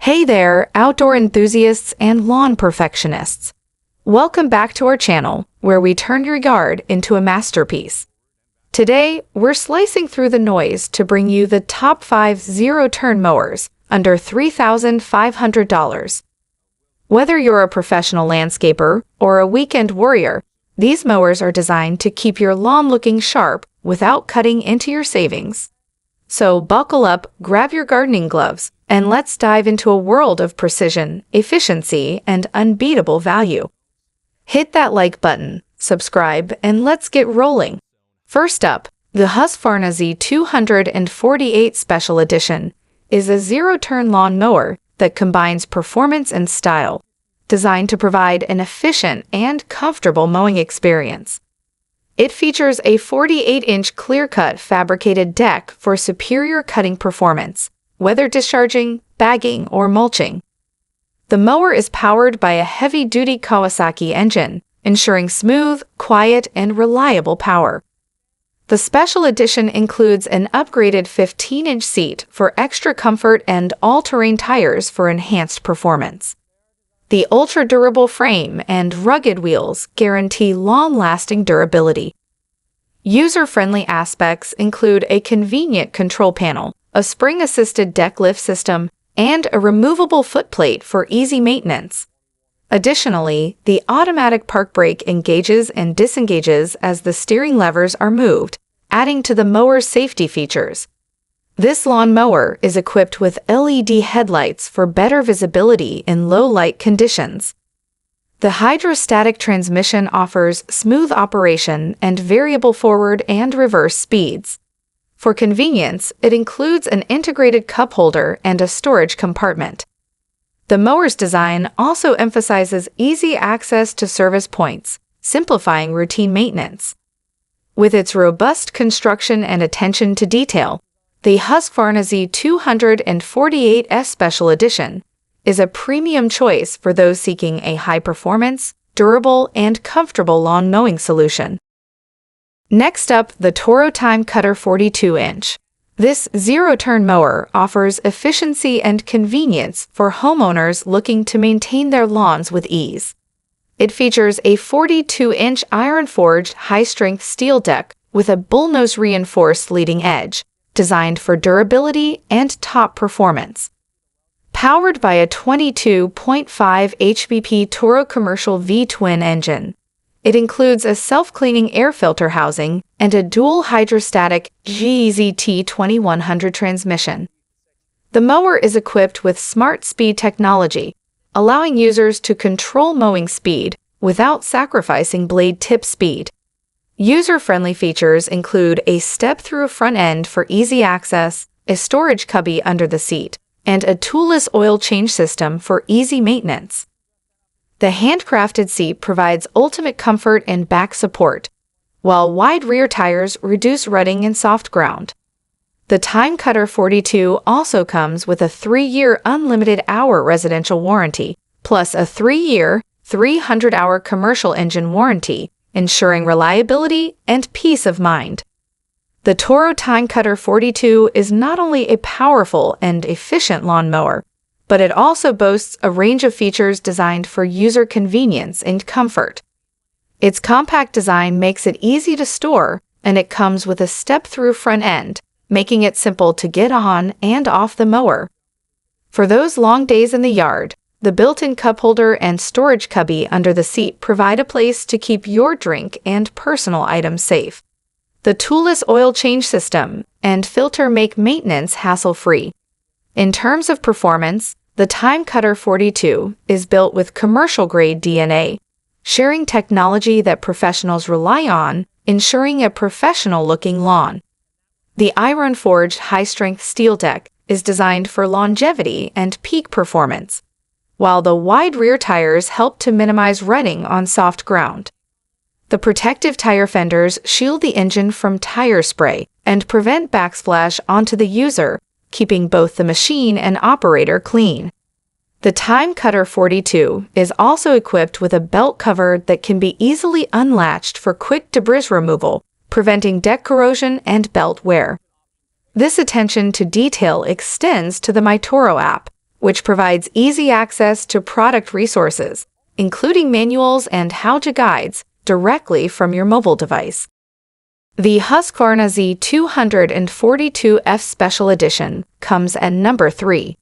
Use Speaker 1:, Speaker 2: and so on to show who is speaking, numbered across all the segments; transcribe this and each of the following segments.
Speaker 1: Hey there, outdoor enthusiasts and lawn perfectionists. Welcome back to our channel, where we turn your yard into a masterpiece. Today, we're slicing through the noise to bring you the top 5 zero-turn mowers under $3,500. Whether you're a professional landscaper or a weekend warrior, these mowers are designed to keep your lawn looking sharp without cutting into your savings. So buckle up, grab your gardening gloves, and let's dive into a world of precision, efficiency, and unbeatable value. Hit that like button, subscribe, and let's get rolling. First up, the Husqvarna Z248 Special Edition is a zero-turn lawn mower that combines performance and style, designed to provide an efficient and comfortable mowing experience. It features a 48-inch clear-cut fabricated deck for superior cutting performance, whether discharging, bagging, or mulching. The mower is powered by a heavy-duty Kawasaki engine, ensuring smooth, quiet, and reliable power. The special edition includes an upgraded 15-inch seat for extra comfort and all-terrain tires for enhanced performance. The ultra-durable frame and rugged wheels guarantee long-lasting durability. User-friendly aspects include a convenient control panel, a spring-assisted deck lift system, and a removable footplate for easy maintenance. Additionally, the automatic park brake engages and disengages as the steering levers are moved, adding to the mower's safety features. This lawn mower is equipped with LED headlights for better visibility in low-light conditions. The hydrostatic transmission offers smooth operation and variable forward and reverse speeds. For convenience, it includes an integrated cup holder and a storage compartment. The mower's design also emphasizes easy access to service points, simplifying routine maintenance. With its robust construction and attention to detail, the Husqvarna Z248 Special Edition is a premium choice for those seeking a high-performance, durable, and comfortable lawn mowing solution. Next up, the Toro TimeCutter 42-inch. This zero-turn mower offers efficiency and convenience for homeowners looking to maintain their lawns with ease. It features a 42-inch iron-forged high-strength steel deck with a bullnose reinforced leading edge, designed for durability and top performance. Powered by a 22.5 hp Toro Commercial V-twin engine, it includes a self-cleaning air filter housing and a dual hydrostatic GZT2100 transmission. The mower is equipped with smart speed technology, allowing users to control mowing speed without sacrificing blade tip speed. User-friendly features include a step-through front end for easy access, a storage cubby under the seat, and a toolless oil change system for easy maintenance. The handcrafted seat provides ultimate comfort and back support, while wide rear tires reduce rutting in soft ground. The TimeCutter 42 also comes with a 3-year unlimited hour residential warranty, plus a 3-year, 300-hour commercial engine warranty, ensuring reliability and peace of mind. The Toro TimeCutter 42 is not only a powerful and efficient lawn mower, but it also boasts a range of features designed for user convenience and comfort. Its compact design makes it easy to store, and it comes with a step-through front end, making it simple to get on and off the mower. For those long days in the yard, the built-in cup holder and storage cubby under the seat provide a place to keep your drink and personal items safe. The toolless oil change system and filter make maintenance hassle-free. In terms of performance, the TimeCutter 42 is built with commercial-grade DNA, sharing technology that professionals rely on, ensuring a professional-looking lawn. The iron-forged high-strength steel deck is designed for longevity and peak performance, while the wide rear tires help to minimize rutting on soft ground. The protective tire fenders shield the engine from tire spray and prevent backsplash onto the user, keeping both the machine and operator clean. The TimeCutter 42 is also equipped with a belt cover that can be easily unlatched for quick debris removal, preventing deck corrosion and belt wear. This attention to detail extends to the My Toro app, which provides easy access to product resources, including manuals and how-to guides, directly from your mobile device. The Husqvarna Z242F Special Edition comes at number 3.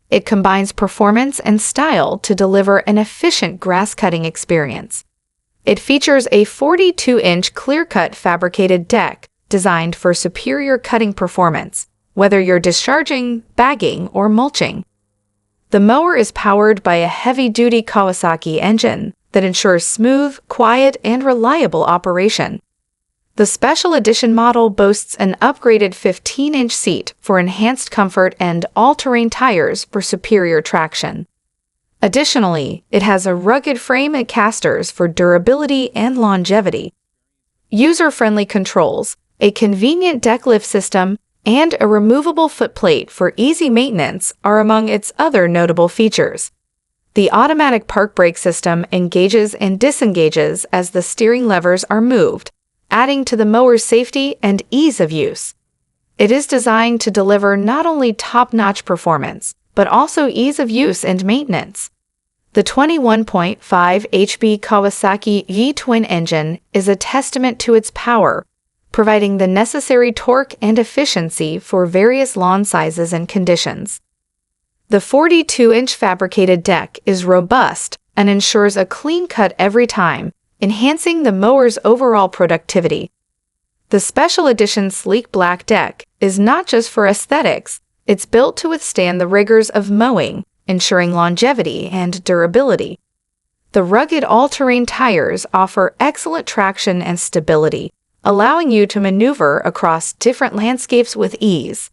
Speaker 1: It combines performance and style to deliver an efficient grass-cutting experience. It features a 42-inch clear-cut fabricated deck designed for superior cutting performance, whether you're discharging, bagging, or mulching. The mower is powered by a heavy-duty Kawasaki engine that ensures smooth, quiet, and reliable operation. The Special Edition model boasts an upgraded 15-inch seat for enhanced comfort and all-terrain tires for superior traction. Additionally, it has a rugged frame and casters for durability and longevity. User-friendly controls, a convenient deck lift system, and a removable footplate for easy maintenance are among its other notable features. The automatic park brake system engages and disengages as the steering levers are moved, adding to the mower's safety and ease of use. It is designed to deliver not only top-notch performance, but also ease of use and maintenance. The 21.5 HP Kawasaki E-twin engine is a testament to its power, providing the necessary torque and efficiency for various lawn sizes and conditions. The 42-inch fabricated deck is robust and ensures a clean cut every time, enhancing the mower's overall productivity. The Special Edition sleek black deck is not just for aesthetics, it's built to withstand the rigors of mowing, ensuring longevity and durability. The rugged all-terrain tires offer excellent traction and stability, allowing you to maneuver across different landscapes with ease.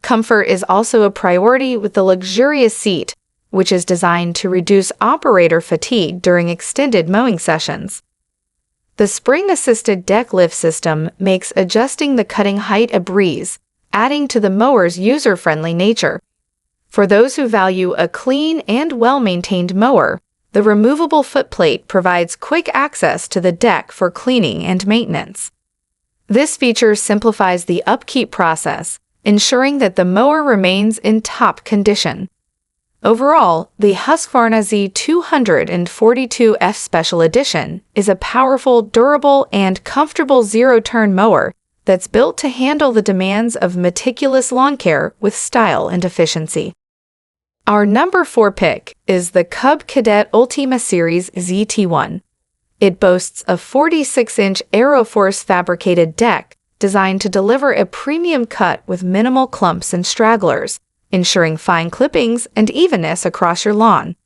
Speaker 1: Comfort is also a priority with the luxurious seat, which is designed to reduce operator fatigue during extended mowing sessions. The spring-assisted deck lift system makes adjusting the cutting height a breeze, adding to the mower's user-friendly nature. For those who value a clean and well-maintained mower, the removable footplate provides quick access to the deck for cleaning and maintenance. This feature simplifies the upkeep process, ensuring that the mower remains in top condition. Overall, the Husqvarna Z242F Special Edition is a powerful, durable, and comfortable zero-turn mower that's built to handle the demands of meticulous lawn care with style and efficiency. Our number 4 pick is the Cub Cadet Ultima Series ZT1. It boasts a 46-inch Aeroforce fabricated deck designed to deliver a premium cut with minimal clumps and stragglers, ensuring fine clippings and evenness across your lawn.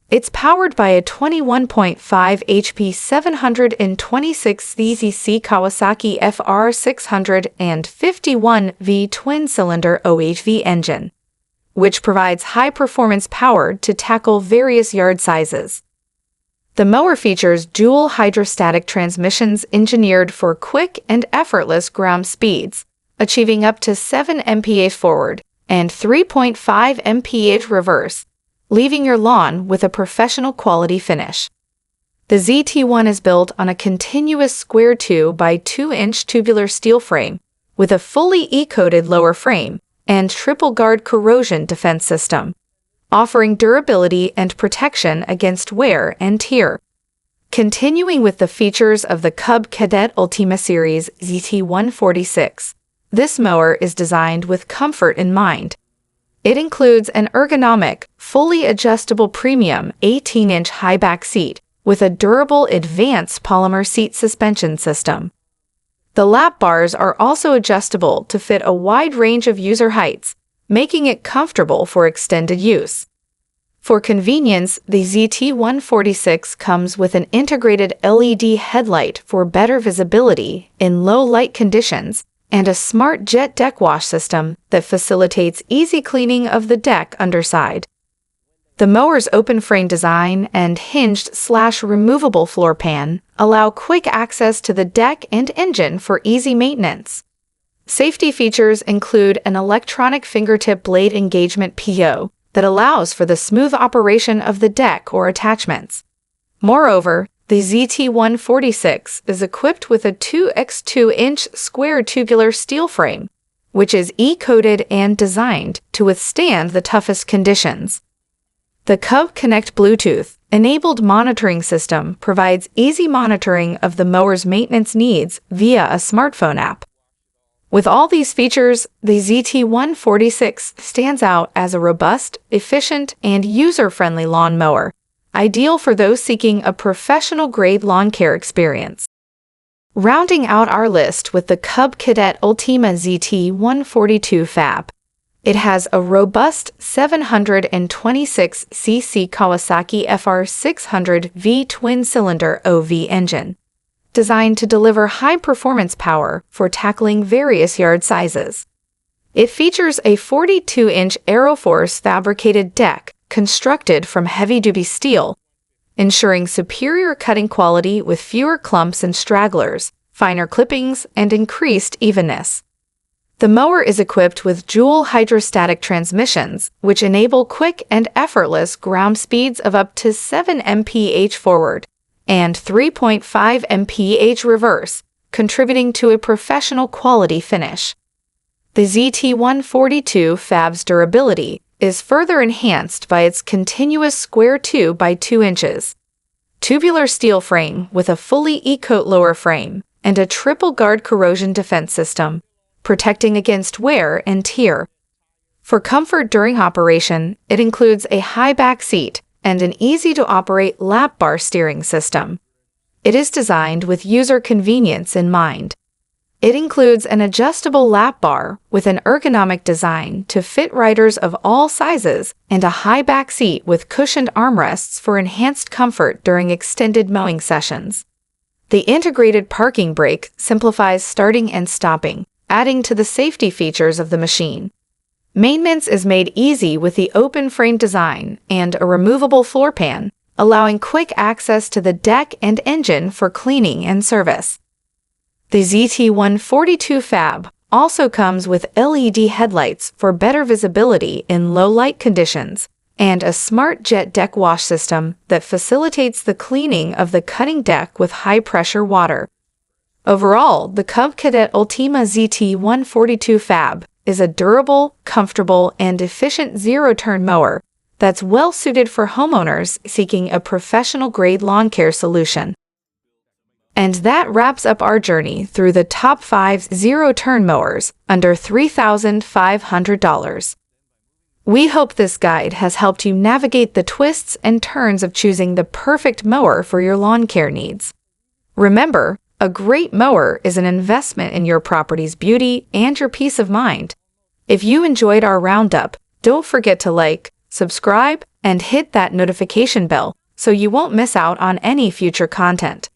Speaker 1: It's powered by a 21.5 HP 726 cc Kawasaki FR651V twin-cylinder OHV engine, which provides high-performance power to tackle various yard sizes. The mower features dual hydrostatic transmissions engineered for quick and effortless ground speeds, achieving up to 7 mph forward and 3.5 mph reverse, leaving your lawn with a professional quality finish. The ZT1 is built on a continuous square 2 by 2-inch tubular steel frame with a fully E-coated lower frame and triple guard corrosion defense system, offering durability and protection against wear and tear. Continuing with the features of the Cub Cadet Ultima Series ZT146, this mower is designed with comfort in mind. It includes an ergonomic, fully adjustable premium 18-inch high-back seat with a durable advanced polymer seat suspension system. The lap bars are also adjustable to fit a wide range of user heights, making it comfortable for extended use. For convenience, the ZT146 comes with an integrated LED headlight for better visibility in low light conditions and a smart jet deck wash system that facilitates easy cleaning of the deck underside. The mower's open frame design and hinged/removable floor pan allow quick access to the deck and engine for easy maintenance. Safety features include an electronic fingertip blade engagement PO that allows for the smooth operation of the deck or attachments. Moreover, the ZT146 is equipped with a 2x2-inch square tubular steel frame, which is E-coated and designed to withstand the toughest conditions. The Cub Connect Bluetooth-enabled monitoring system provides easy monitoring of the mower's maintenance needs via a smartphone app. With all these features, the ZT146 stands out as a robust, efficient, and user-friendly lawn mower, ideal for those seeking a professional-grade lawn care experience. Rounding out our list with the Cub Cadet Ultima ZT142 Fab. It has a robust 726cc Kawasaki FR600V twin-cylinder OV engine, designed to deliver high-performance power for tackling various yard sizes. It features a 42-inch Aeroforce fabricated deck constructed from heavy-duty steel, ensuring superior cutting quality with fewer clumps and stragglers, finer clippings, and increased evenness. The mower is equipped with dual hydrostatic transmissions, which enable quick and effortless ground speeds of up to 7 mph forward and 3.5 mph reverse, contributing to a professional quality finish. The ZT142 Fab's durability is further enhanced by its continuous square 2 by 2 inches tubular steel frame with a fully E-coat lower frame and a triple guard corrosion defense system, protecting against wear and tear. For comfort during operation, it includes a high back seat and an easy-to-operate lap bar steering system. It is designed with user convenience in mind. It includes an adjustable lap bar with an ergonomic design to fit riders of all sizes and a high back seat with cushioned armrests for enhanced comfort during extended mowing sessions. The integrated parking brake simplifies starting and stopping, adding to the safety features of the machine. Maintenance is made easy with the open frame design and a removable floor pan, allowing quick access to the deck and engine for cleaning and service. The ZT142 Fab also comes with LED headlights for better visibility in low light conditions and a smart jet deck wash system that facilitates the cleaning of the cutting deck with high-pressure water. Overall, the Cub Cadet Ultima ZT142 Fab is a durable, comfortable, and efficient zero-turn mower that's well-suited for homeowners seeking a professional-grade lawn care solution. And that wraps up our journey through the top 5 zero-turn mowers under $3,500. We hope this guide has helped you navigate the twists and turns of choosing the perfect mower for your lawn care needs. Remember, a great mower is an investment in your property's beauty and your peace of mind. If you enjoyed our roundup, don't forget to like, subscribe, and hit that notification bell so you won't miss out on any future content.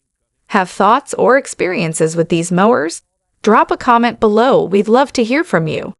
Speaker 1: Have thoughts or experiences with these mowers? Drop a comment below. We'd love to hear from you.